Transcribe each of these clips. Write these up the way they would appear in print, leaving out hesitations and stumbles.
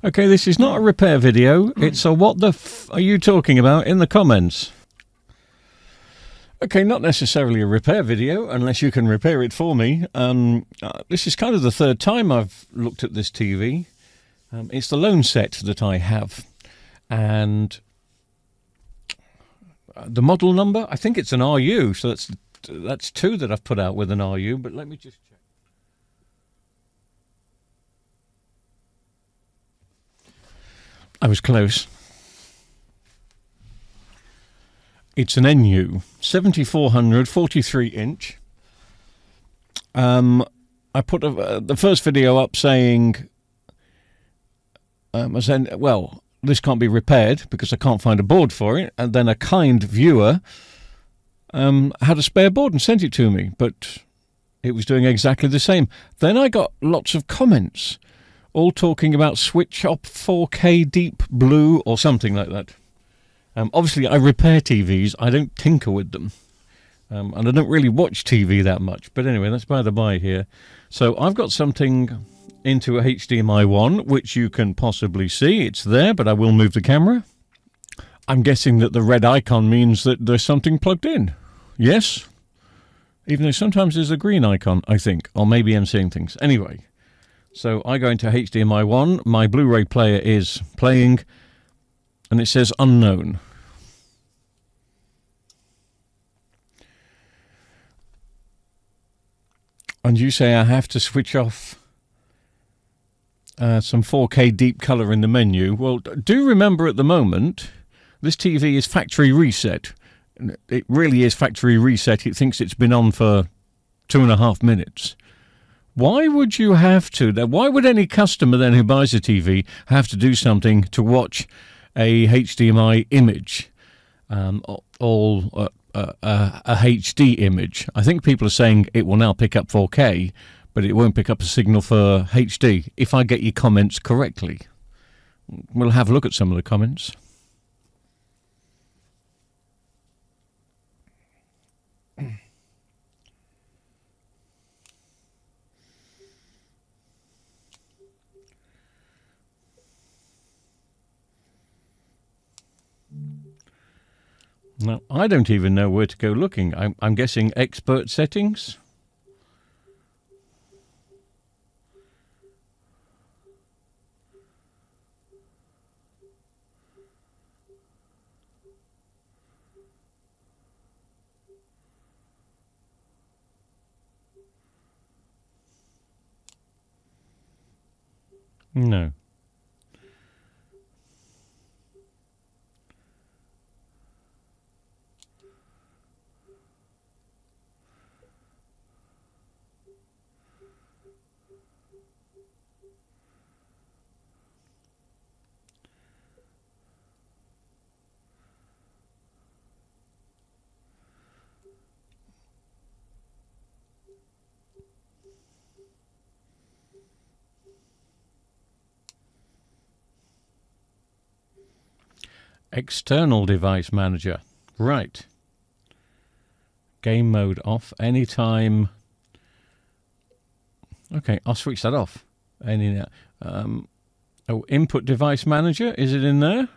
Okay, this is not a repair video. It's a what the f are you talking about in the comments. Okay, not necessarily a repair video, unless you can repair it for me. This is kind of the third time I've looked at this TV. It's the loan set that I have. And the model number, I think it's an RU, so that's two that I've put out with an RU, but let me just check. I was close. It's an NU 7400 43 inch. I put the first video up saying, well, this can't be repaired because I can't find a board for it. And then a kind viewer had a spare board and sent it to me, but it was doing exactly the same. Then I got lots of comments, all talking about switch off 4K deep blue or something like that. Obviously, I repair TVs. I don't tinker with them. And I don't really watch TV that much. But anyway, that's by the by here. So I've got something into a HDMI 1, which you can possibly see. It's there, but I will move the camera. I'm guessing that the red icon means that there's something plugged in. Yes? Even though sometimes there's a green icon, I think. Or maybe I'm seeing things. Anyway. So I go into HDMI 1, my Blu-ray player is playing, and it says unknown. And you say I have to switch off some 4K deep color in the menu. Well, do remember at the moment, this TV is factory reset. It really is factory reset. It thinks it's been on for 2.5 minutes. Why would you have to? Why would any customer then who buys a TV have to do something to watch a HDMI image, a HD image? I think people are saying it will now pick up 4K, but it won't pick up a signal for HD, if I get your comments correctly. We'll have a look at some of the comments. No, I don't even know where to go looking. I'm guessing expert settings. No. External device manager. Right. Game mode off anytime. Okay, I'll switch that off. Input device manager. Is it in there?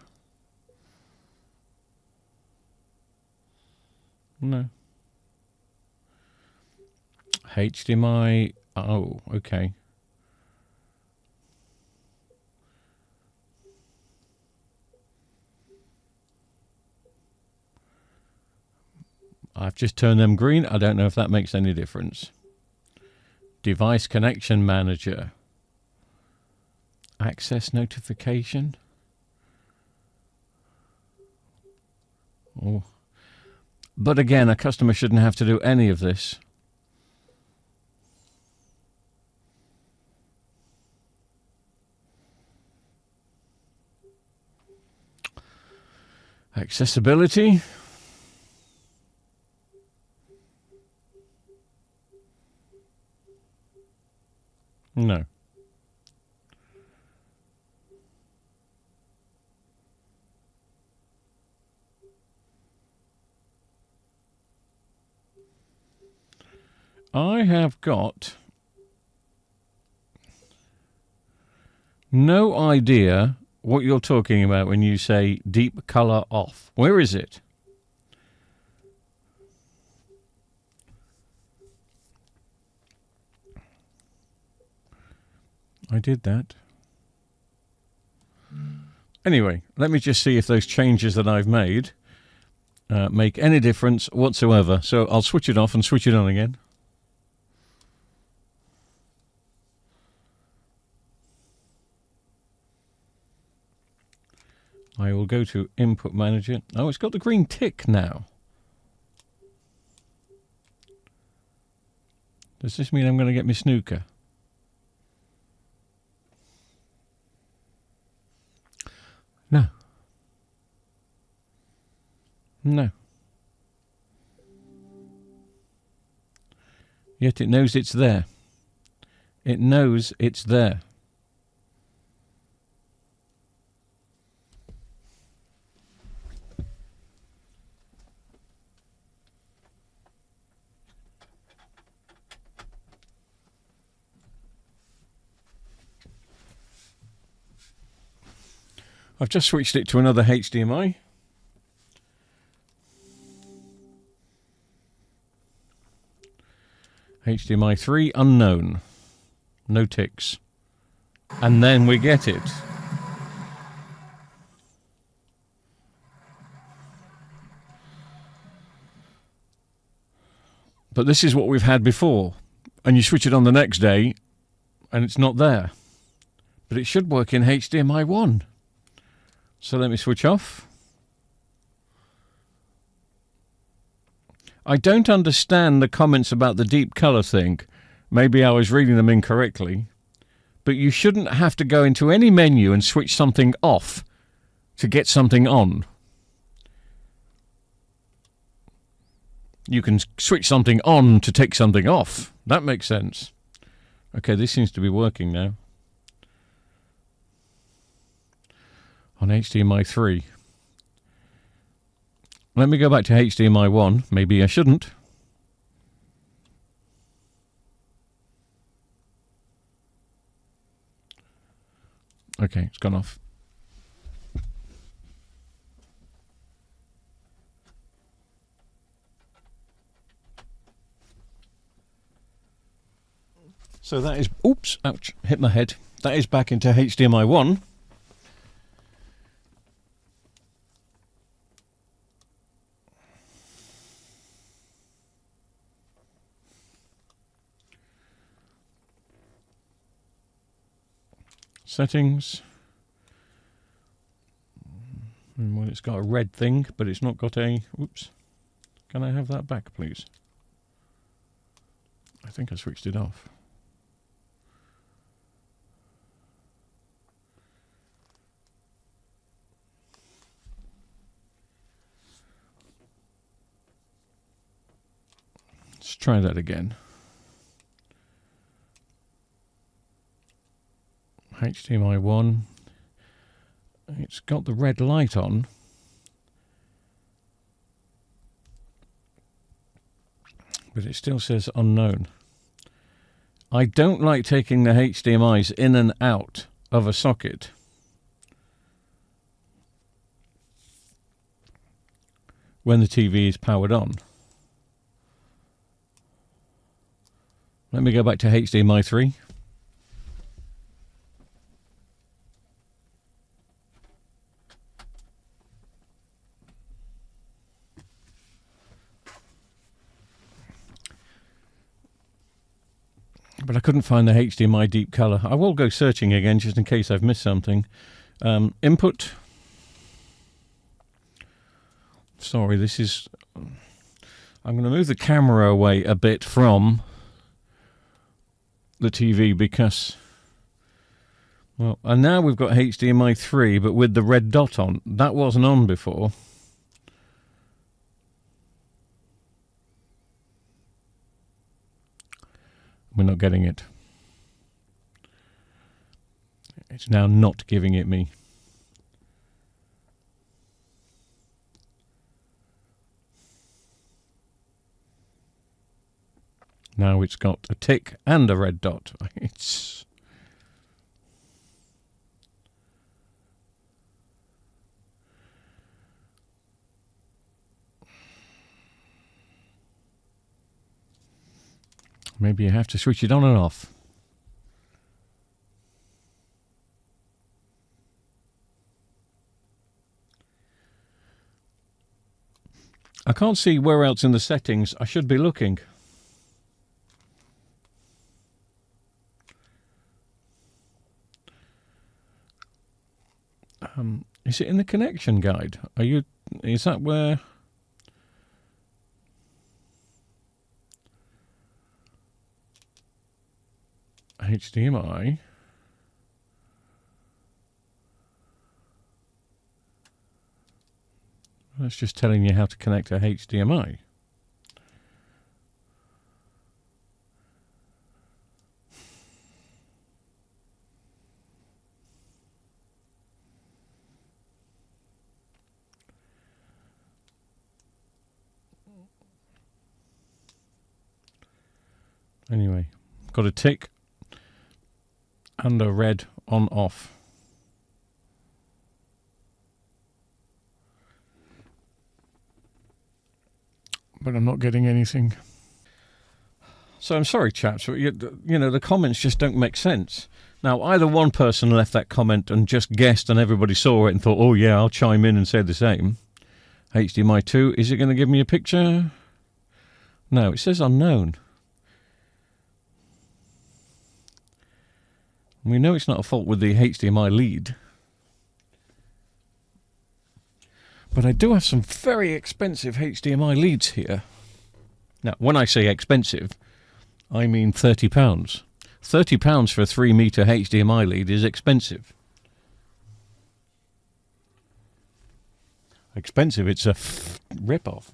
No. HDMI. Oh, okay. I've just turned them green. I don't know if that makes any difference. Device connection manager. Access notification. Oh. But again, a customer shouldn't have to do any of this. Accessibility. No. I have got no idea what you're talking about when you say deep color off. Where is it? I did that. Anyway, let me just see if those changes that I've made make any difference whatsoever. So I'll switch it off and switch it on again. I will go to Input Manager. Oh, it's got the green tick now. Does this mean I'm going to get my snooker? No. No. Yet it knows it's there. It knows it's there. I've just switched it to another HDMI. HDMI 3 unknown. No ticks. And then we get it. But this is what we've had before. And you switch it on the next day and it's not there. But it should work in HDMI 1. So let me switch off. I don't understand the comments about the deep color thing. Maybe I was reading them incorrectly. But you shouldn't have to go into any menu and switch something off to get something on. You can switch something on to take something off. That makes sense. Okay, this seems to be working now. On HDMI 3. Let me go back to HDMI 1. Maybe I shouldn't. Okay, it's gone off. So that is, oops, ouch, hit my head. That is back into HDMI 1. Settings. Well, it's got a red thing, but it's not got a... Oops. Can I have that back, please? I think I switched it off. Let's try that again. HDMI 1. It's got the red light on. But it still says unknown. I don't like taking the HDMIs in and out of a socket. When the TV is powered on. Let me go back to HDMI 3. But I couldn't find the HDMI deep color. I will go searching again just in case I've missed something. Input. Sorry, this is... I'm going to move the camera away a bit from the TV because... Well, and now we've got HDMI 3, but with the red dot on. That wasn't on before. We're not getting it. It's now not giving it me. Now it's got a tick and a red dot. It's... Maybe you have to switch it on and off. I can't see where else in the settings I should be looking. Is it in the connection guide? Is that where? HDMI. That's just telling you how to connect a HDMI. Anyway, got a tick and a red on off. But I'm not getting anything. So I'm sorry, chaps, but you know, the comments just don't make sense. Now, either one person left that comment and just guessed and everybody saw it and thought, oh yeah, I'll chime in and say the same. HDMI 2, is it going to give me a picture? No, it says unknown. We know it's not a fault with the HDMI lead. But I do have some very expensive HDMI leads here. Now, when I say expensive, I mean £30. £30 for a 3-metre HDMI lead is expensive. Expensive, it's a rip-off.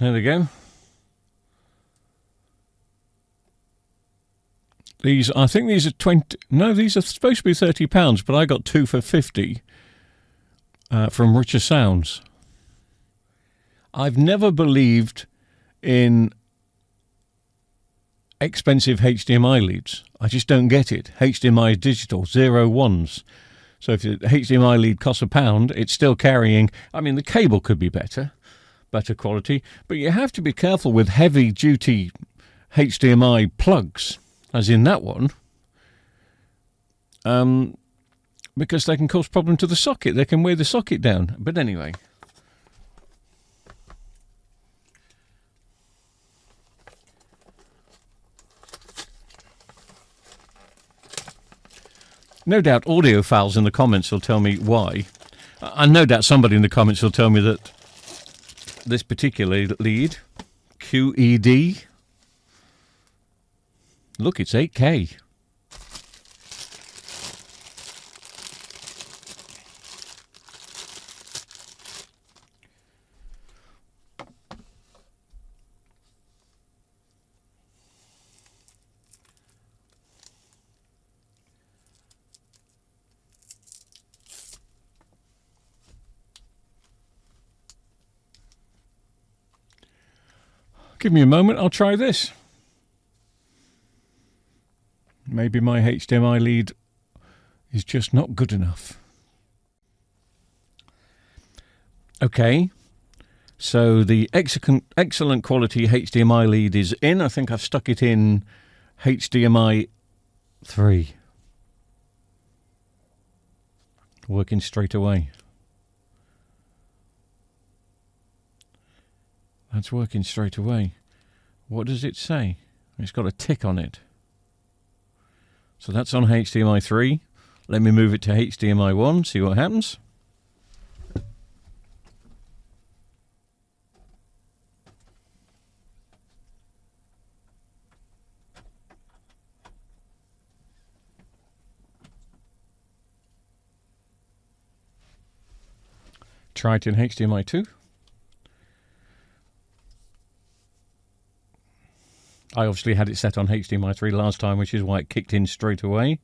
There we go. I think these are 20. No, these are supposed to be £30, but I got 2 for 50 from Richer Sounds. I've never believed in expensive HDMI leads. I just don't get it. HDMI is digital, 0 ones. So if the HDMI lead costs £1, it's still carrying. I mean, the cable could be better quality, but you have to be careful with heavy-duty HDMI plugs. As in that one, because they can cause problem to the socket. They can weigh the socket down. But anyway. No doubt audiophiles in the comments will tell me why. And no doubt somebody in the comments will tell me that this particular lead, QED, look, it's 8K. Give me a moment, I'll try this. Maybe my HDMI lead is just not good enough. Okay, so the excellent quality HDMI lead is in. I think I've stuck it in HDMI 3. Working straight away. That's working straight away. What does it say? It's got a tick on it. So that's on HDMI 3. Let me move it to HDMI 1, see what happens. Try it in HDMI 2. I obviously had it set on HDMI 3 last time, which is why it kicked in straight away.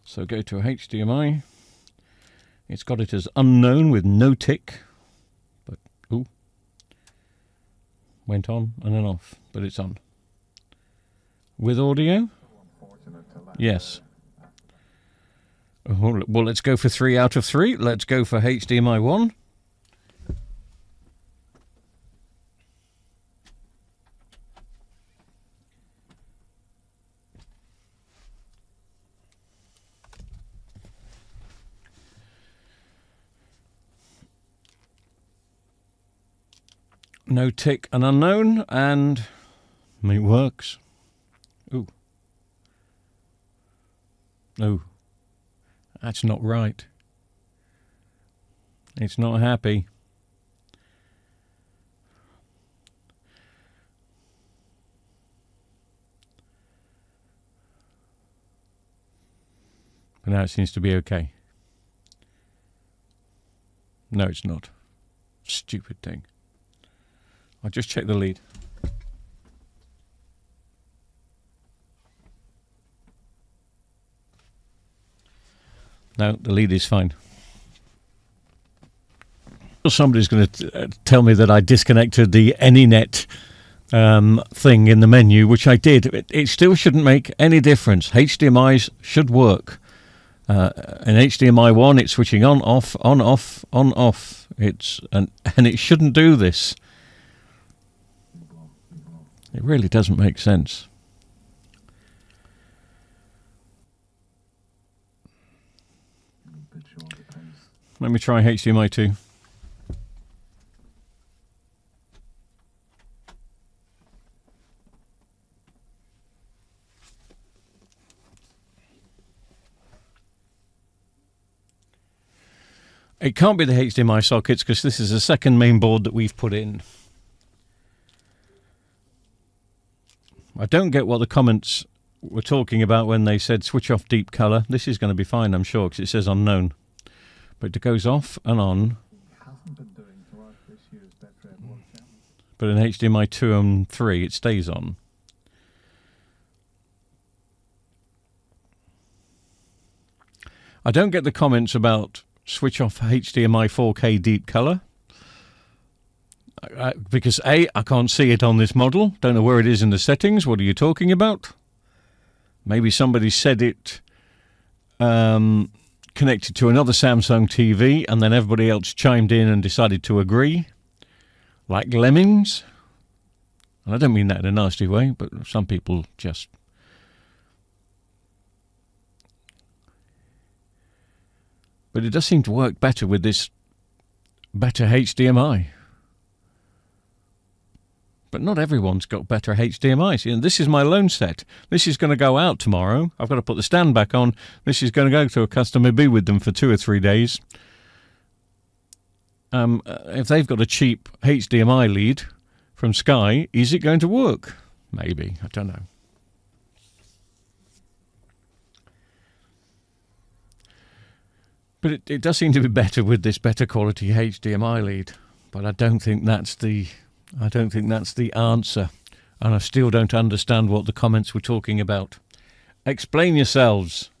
So go to HDMI. It's got it as unknown with no tick. But, ooh. Went on and then off, but it's on. With audio? Yes. Oh, well, let's go for 3 out of 3. Let's go for HDMI 1. no tick and unknown, and it works. Ooh. No, that's not right. It's not happy. But now it seems to be okay. No, it's not. Stupid thing. I'll just check the lead. No, the lead is fine. Somebody's going to tell me that I disconnected the AnyNet thing in the menu, which I did. It still shouldn't make any difference. HDMIs should work. In HDMI 1, it's switching on, off, on, off, on, off. And it shouldn't do this. It really doesn't make sense. Let me try HDMI 2. It can't be the HDMI sockets because this is the second main board that we've put in. I don't get what the comments were talking about when they said switch off deep colour. This is going to be fine, I'm sure, because it says unknown. But it goes off and on. But in HDMI 2 and 3 it stays on. I don't get the comments about switch off HDMI 4K deep color because I can't see it on this model. Don't know where it is in the settings. What are you talking about? Maybe somebody said it connected to another Samsung TV and then everybody else chimed in and decided to agree, like lemmings. And I don't mean that in a nasty way, but some people just... But it does seem to work better with this better HDMI. But not everyone's got better HDMI. And this is my loan set. This is going to go out tomorrow. I've got to put the stand back on. This is going to go to a customer, be with them for 2 or 3 days. If they've got a cheap HDMI lead from Sky, is it going to work? Maybe. I don't know. But it does seem to be better with this better quality HDMI lead. But I don't think that's the answer. And I still don't understand what the comments were talking about. Explain yourselves.